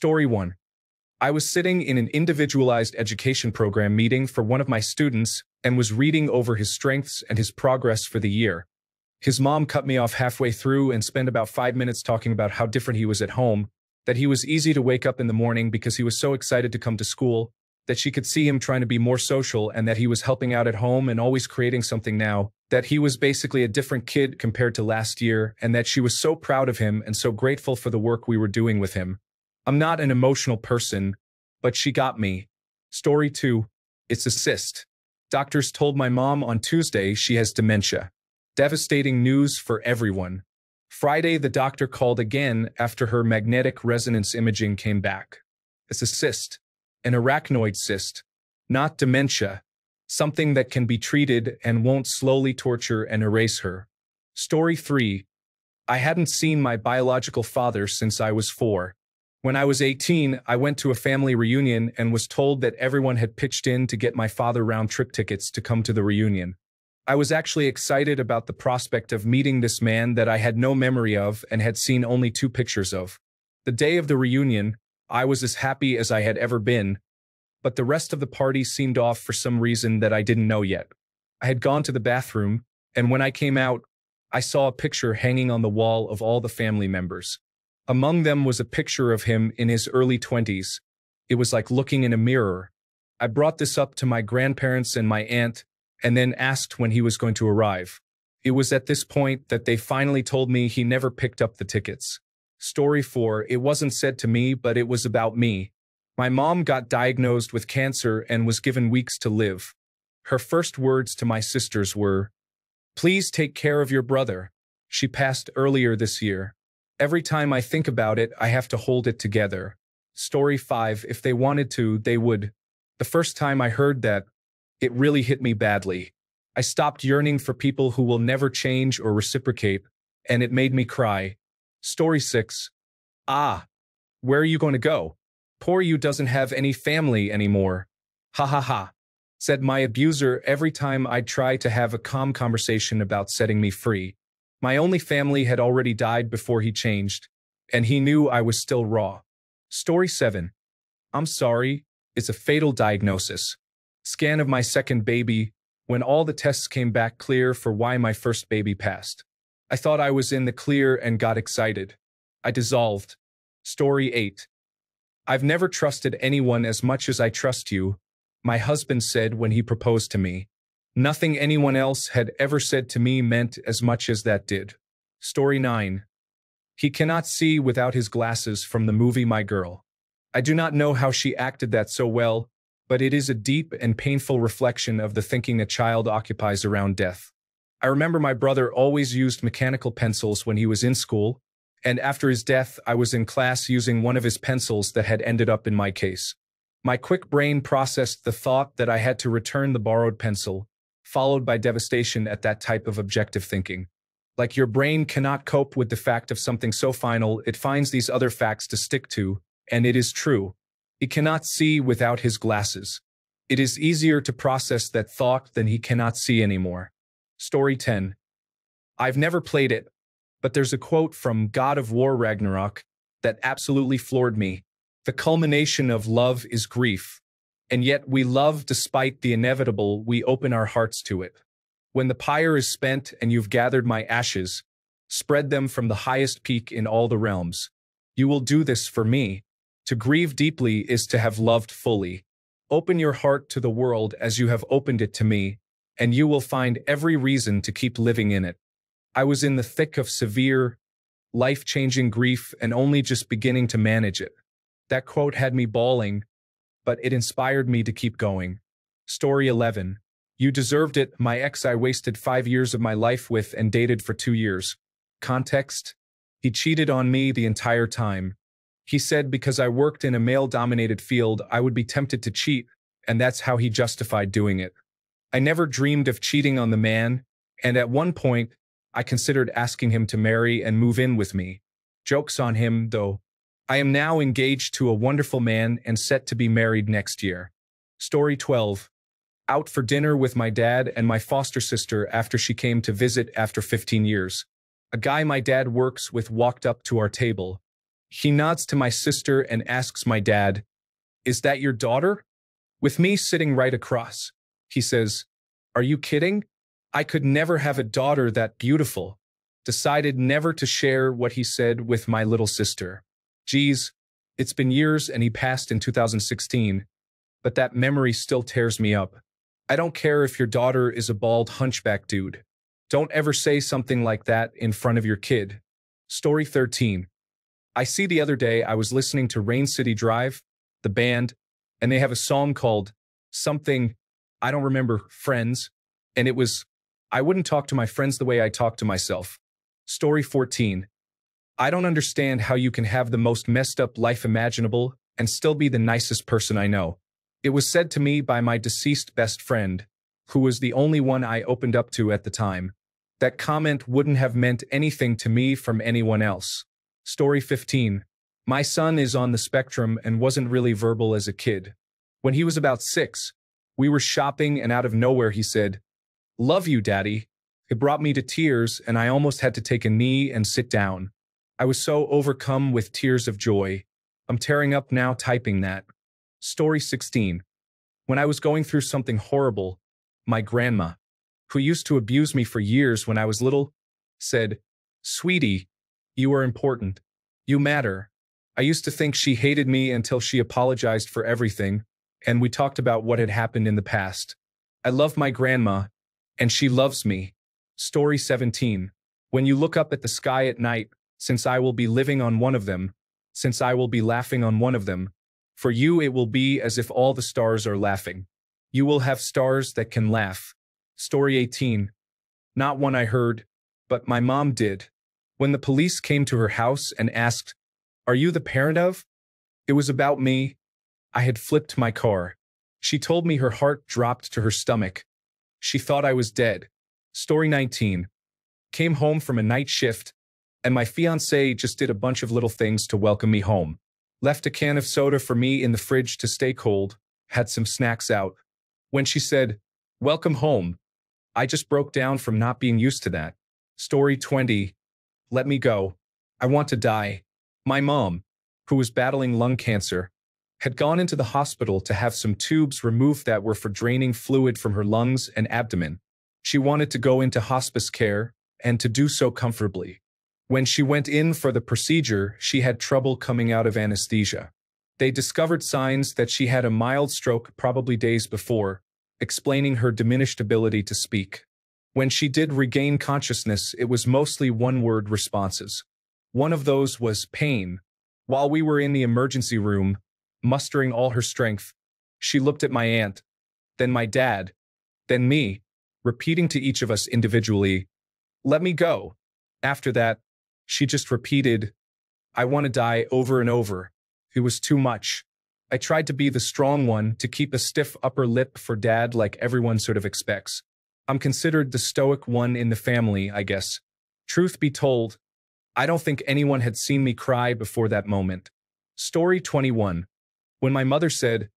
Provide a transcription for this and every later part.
Story 1. I was sitting in an individualized education program meeting for one of my students and was reading over his strengths and his progress for the year. His mom cut me off halfway through and spent about 5 minutes talking about how different he was at home, that he was easy to wake up in the morning because he was so excited to come to school, that she could see him trying to be more social and that he was helping out at home and always creating something now, that he was basically a different kid compared to last year, and that she was so proud of him and so grateful for the work we were doing with him. I'm not an emotional person, but she got me. Story 2. It's a cyst. Doctors told my mom on Tuesday she has dementia. Devastating news for everyone. Friday, the doctor called again after her magnetic resonance imaging came back. It's a cyst, an arachnoid cyst, not dementia, something that can be treated and won't slowly torture and erase her. Story 3. I hadn't seen my biological father since I was 4. When I was 18, I went to a family reunion and was told that everyone had pitched in to get my father round-trip tickets to come to the reunion. I was actually excited about the prospect of meeting this man that I had no memory of and had seen only 2 pictures of. The day of the reunion, I was as happy as I had ever been, but the rest of the party seemed off for some reason that I didn't know yet. I had gone to the bathroom, and when I came out, I saw a picture hanging on the wall of all the family members. Among them was a picture of him in his early 20s. It was like looking in a mirror. I brought this up to my grandparents and my aunt, and then asked when he was going to arrive. It was at this point that they finally told me he never picked up the tickets. Story 4. It wasn't said to me, but it was about me. My mom got diagnosed with cancer and was given weeks to live. Her first words to my sisters were, "Please take care of your brother. She passed earlier this year. Every time I think about it, I have to hold it together." Story 5. If they wanted to, they would. The first time I heard that, it really hit me badly. I stopped yearning for people who will never change or reciprocate, and it made me cry. Story 6. Where are you going to go? Poor you doesn't have any family anymore. Ha ha ha, said my abuser every time I'd try to have a calm conversation about setting me free. My only family had already died before he changed, and he knew I was still raw. Story 7. I'm sorry, it's a fatal diagnosis. Scan of my second baby, when all the tests came back clear for why my first baby passed. I thought I was in the clear and got excited. I dissolved. Story 8. I've never trusted anyone as much as I trust you, my husband said when he proposed to me. Nothing anyone else had ever said to me meant as much as that did. Story 9. He cannot see without his glasses from the movie My Girl. I do not know how she acted that so well, but it is a deep and painful reflection of the thinking a child occupies around death. I remember my brother always used mechanical pencils when he was in school, and after his death, I was in class using one of his pencils that had ended up in my case. My quick brain processed the thought that I had to return the borrowed pencil, followed by devastation at that type of objective thinking. Like your brain cannot cope with the fact of something so final, it finds these other facts to stick to, and it is true. He cannot see without his glasses. It is easier to process that thought than he cannot see anymore. Story 10. I've never played it, but there's a quote from God of War Ragnarok that absolutely floored me. The culmination of love is grief, and yet we love despite the inevitable. We open our hearts to it. When the pyre is spent and you've gathered my ashes, spread them from the highest peak in all the realms. You will do this for me. To grieve deeply is to have loved fully. Open your heart to the world as you have opened it to me, and you will find every reason to keep living in it. I was in the thick of severe, life-changing grief and only just beginning to manage it. That quote had me bawling, but it inspired me to keep going. Story 11. You deserved it, my ex I wasted 5 years of my life with and dated for 2 years. Context? He cheated on me the entire time. He said because I worked in a male-dominated field, I would be tempted to cheat, and that's how he justified doing it. I never dreamed of cheating on the man, and at one point, I considered asking him to marry and move in with me. Joke's on him, though. I am now engaged to a wonderful man and set to be married next year. Story 12. Out for dinner with my dad and my foster sister after she came to visit after 15 years. A guy my dad works with walked up to our table. He nods to my sister and asks my dad, "Is that your daughter?" With me sitting right across. He says, "Are you kidding? I could never have a daughter that beautiful." Decided never to share what he said with my little sister. Geez, it's been years and he passed in 2016, but that memory still tears me up. I don't care if your daughter is a bald hunchback dude. Don't ever say something like that in front of your kid. Story 13. I see the other day I was listening to Rain City Drive, the band, and they have a song called something, I don't remember, Friends, and it was, I wouldn't talk to my friends the way I talk to myself. Story 14. I don't understand how you can have the most messed up life imaginable and still be the nicest person I know. It was said to me by my deceased best friend, who was the only one I opened up to at the time. That comment wouldn't have meant anything to me from anyone else. Story 15. My son is on the spectrum and wasn't really verbal as a kid. When he was about 6, we were shopping and out of nowhere he said, "Love you, Daddy." It brought me to tears and I almost had to take a knee and sit down. I was so overcome with tears of joy. I'm tearing up now typing that. Story 16. When I was going through something horrible, my grandma, who used to abuse me for years when I was little, said, "Sweetie, you are important. You matter." I used to think she hated me until she apologized for everything, and we talked about what had happened in the past. I love my grandma, and she loves me. Story 17. When you look up at the sky at night, since I will be living on one of them, since I will be laughing on one of them, for you it will be as if all the stars are laughing. You will have stars that can laugh. Story 18. Not one I heard, but my mom did. When the police came to her house and asked, "Are you the parent of?" It was about me. I had flipped my car. She told me her heart dropped to her stomach. She thought I was dead. Story 19. Came home from a night shift, and my fiancée just did a bunch of little things to welcome me home. Left a can of soda for me in the fridge to stay cold, had some snacks out. When she said, "Welcome home," I just broke down from not being used to that. Story 20. Let me go. I want to die. My mom, who was battling lung cancer, had gone into the hospital to have some tubes removed that were for draining fluid from her lungs and abdomen. She wanted to go into hospice care, and to do so comfortably. When she went in for the procedure, she had trouble coming out of anesthesia. They discovered signs that she had a mild stroke probably days before, explaining her diminished ability to speak. When she did regain consciousness, it was mostly one-word responses. One of those was pain. While we were in the emergency room, mustering all her strength, she looked at my aunt, then my dad, then me, repeating to each of us individually, "Let me go." After that, she just repeated, "I want to die," over and over. It was too much. I tried to be the strong one, to keep a stiff upper lip for Dad like everyone sort of expects. I'm considered the stoic one in the family, I guess. Truth be told, I don't think anyone had seen me cry before that moment. Story 21. When my mother said,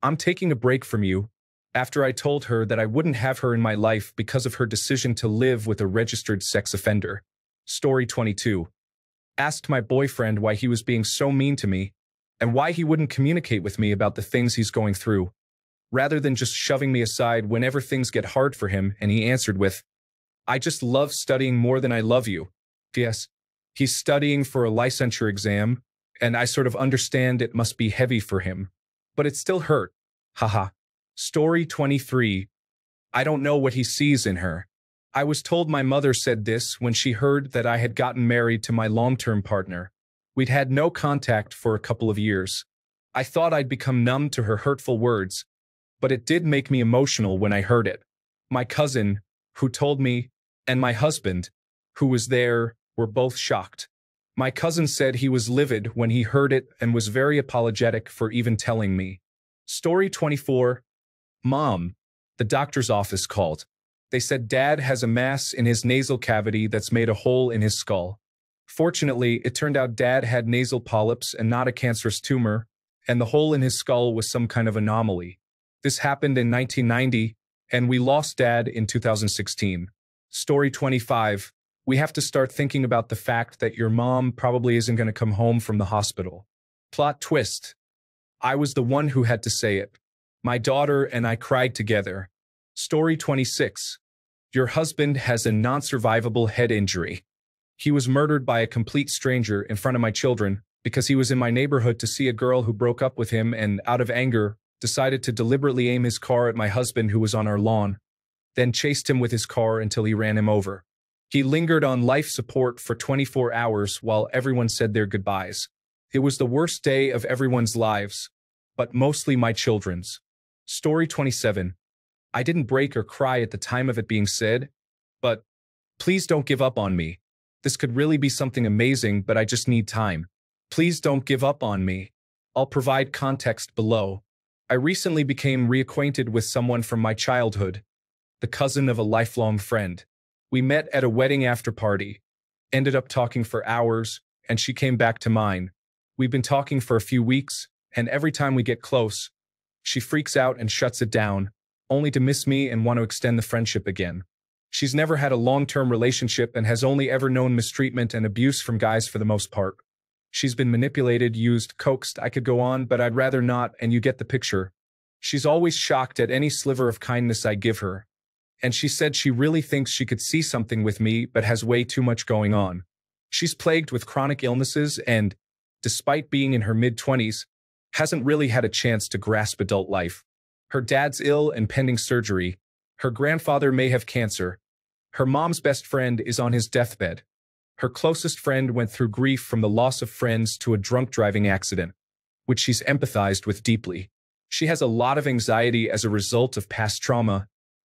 "I'm taking a break from you," after I told her that I wouldn't have her in my life because of her decision to live with a registered sex offender. Story 22. Asked my boyfriend why he was being so mean to me, and why he wouldn't communicate with me about the things he's going through, rather than just shoving me aside whenever things get hard for him, and he answered with, "I just love studying more than I love you." P.S. He's studying for a licensure exam, and I sort of understand it must be heavy for him. But it still hurt. Haha. Story 23. I don't know what he sees in her. I was told my mother said this when she heard that I had gotten married to my long-term partner. We'd had no contact for a couple of years. I thought I'd become numb to her hurtful words, but it did make me emotional when I heard it. My cousin, who told me, and my husband, who was there, were both shocked. My cousin said he was livid when he heard it and was very apologetic for even telling me. Story 24. Mom, the doctor's office called. They said Dad has a mass in his nasal cavity that's made a hole in his skull. Fortunately, it turned out Dad had nasal polyps and not a cancerous tumor, and the hole in his skull was some kind of anomaly. This happened in 1990, and we lost Dad in 2016. Story 25. We have to start thinking about the fact that your mom probably isn't going to come home from the hospital. Plot twist. I was the one who had to say it. My daughter and I cried together. Story 26. Your husband has a non-survivable head injury. He was murdered by a complete stranger in front of my children because he was in my neighborhood to see a girl who broke up with him and, out of anger, decided to deliberately aim his car at my husband who was on our lawn, then chased him with his car until he ran him over. He lingered on life support for 24 hours while everyone said their goodbyes. It was the worst day of everyone's lives, but mostly my children's. Story 27. I didn't break or cry at the time of it being said, but please don't give up on me. This could really be something amazing, but I just need time. Please don't give up on me. I'll provide context below. I recently became reacquainted with someone from my childhood, the cousin of a lifelong friend. We met at a wedding after party, ended up talking for hours, and she came back to mine. We've been talking for a few weeks, and every time we get close, she freaks out and shuts it down, only to miss me and want to extend the friendship again. She's never had a long-term relationship and has only ever known mistreatment and abuse from guys for the most part. She's been manipulated, used, coaxed. I could go on, but I'd rather not, and you get the picture. She's always shocked at any sliver of kindness I give her. And she said she really thinks she could see something with me but has way too much going on. She's plagued with chronic illnesses and, despite being in her mid-20s, hasn't really had a chance to grasp adult life. Her dad's ill and pending surgery. Her grandfather may have cancer. Her mom's best friend is on his deathbed. Her closest friend went through grief from the loss of friends to a drunk driving accident, which she's empathized with deeply. She has a lot of anxiety as a result of past trauma,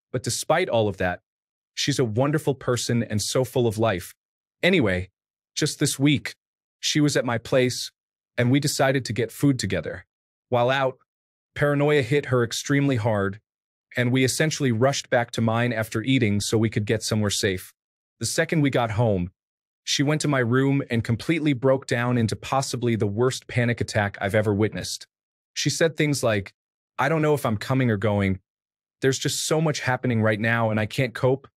but despite all of that, she's a wonderful person and so full of life. Anyway, just this week, she was at my place, and we decided to get food together. While out, paranoia hit her extremely hard, and we essentially rushed back to mine after eating so we could get somewhere safe. The second we got home, she went to my room and completely broke down into possibly the worst panic attack I've ever witnessed. She said things like, "I don't know if I'm coming or going. There's just so much happening right now and I can't cope,"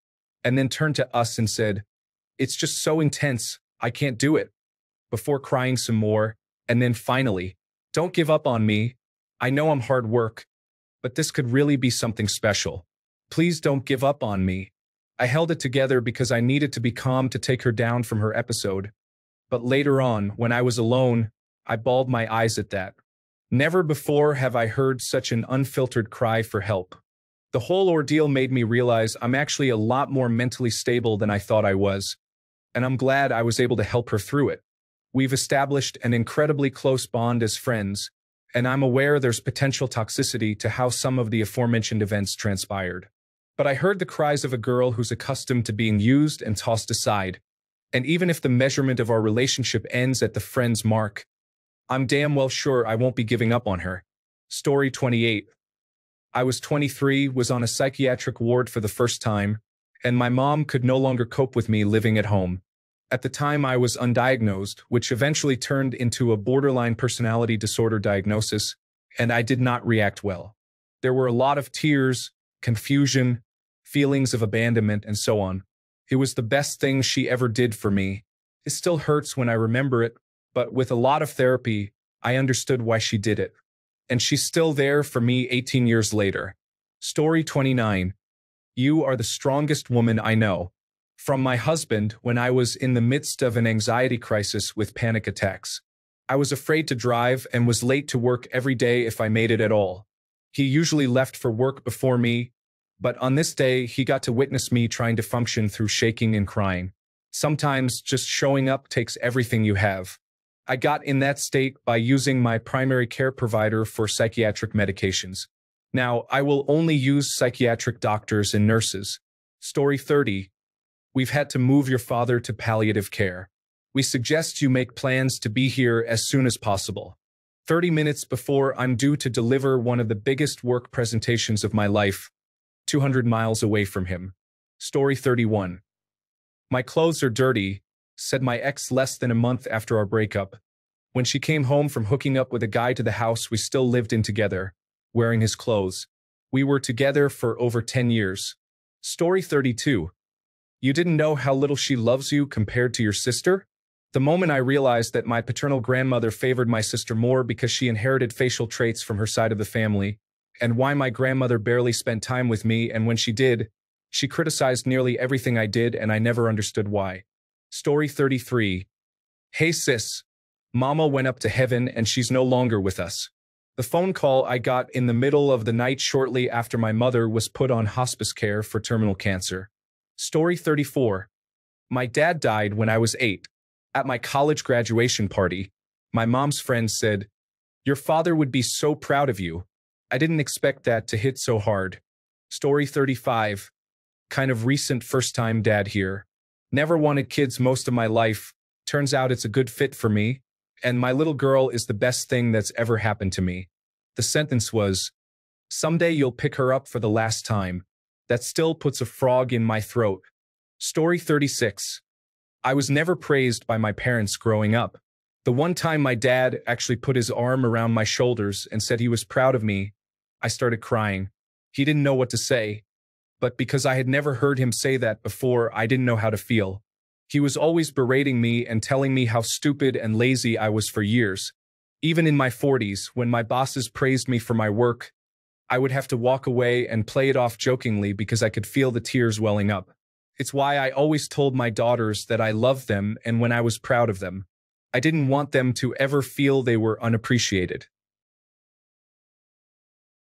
and then turned to us and said, "It's just so intense, I can't do it," before crying some more, and then finally, "Don't give up on me. I know I'm hard work, but this could really be something special. Please don't give up on me." I held it together because I needed to be calm to take her down from her episode. But later on, when I was alone, I bawled my eyes at that. Never before have I heard such an unfiltered cry for help. The whole ordeal made me realize I'm actually a lot more mentally stable than I thought I was, and I'm glad I was able to help her through it. We've established an incredibly close bond as friends, and I'm aware there's potential toxicity to how some of the aforementioned events transpired. But I heard the cries of a girl who's accustomed to being used and tossed aside, and even if the measurement of our relationship ends at the friend's mark, I'm damn well sure I won't be giving up on her. Story 28. I was 23, was on a psychiatric ward for the first time, and my mom could no longer cope with me living at home. At the time, I was undiagnosed, which eventually turned into a borderline personality disorder diagnosis, and I did not react well. There were a lot of tears, confusion, feelings of abandonment, and so on. It was the best thing she ever did for me. It still hurts when I remember it, but with a lot of therapy, I understood why she did it. And she's still there for me 18 years later. Story 29. You are the strongest woman I know. From my husband when I was in the midst of an anxiety crisis with panic attacks. I was afraid to drive and was late to work every day if I made it at all. He usually left for work before me, but on this day he got to witness me trying to function through shaking and crying. Sometimes just showing up takes everything you have. I got in that state by using my primary care provider for psychiatric medications. Now, I will only use psychiatric doctors and nurses. Story 30. We've had to move your father to palliative care. We suggest you make plans to be here as soon as possible. 30 minutes before I'm due to deliver one of the biggest work presentations of my life, 200 miles away from him. Story 31. My clothes are dirty, said my ex less than a month after our breakup. When she came home from hooking up with a guy to the house we still lived in together, wearing his clothes. We were together for over 10 years. Story 32. You didn't know how little she loves you compared to your sister? The moment I realized that my paternal grandmother favored my sister more because she inherited facial traits from her side of the family, and why my grandmother barely spent time with me, and when she did, she criticized nearly everything I did, and I never understood why. Story 33. Hey sis. Mama went up to heaven and she's no longer with us. The phone call I got in the middle of the night shortly after my mother was put on hospice care for terminal cancer. Story 34. My dad died when I was 8. At my college graduation party, my mom's friend said, "Your father would be so proud of you." I didn't expect that to hit so hard. Story 35. Kind of recent first-time dad here. Never wanted kids most of my life. Turns out it's a good fit for me, and my little girl is the best thing that's ever happened to me. The sentence was, "Someday you'll pick her up for the last time." That still puts a frog in my throat. Story 36. I was never praised by my parents growing up. The one time my dad actually put his arm around my shoulders and said he was proud of me, I started crying. He didn't know what to say, but because I had never heard him say that before, I didn't know how to feel. He was always berating me and telling me how stupid and lazy I was for years. Even in my 40s, when my bosses praised me for my work, I would have to walk away and play it off jokingly because I could feel the tears welling up. It's why I always told my daughters that I loved them and when I was proud of them. I didn't want them to ever feel they were unappreciated.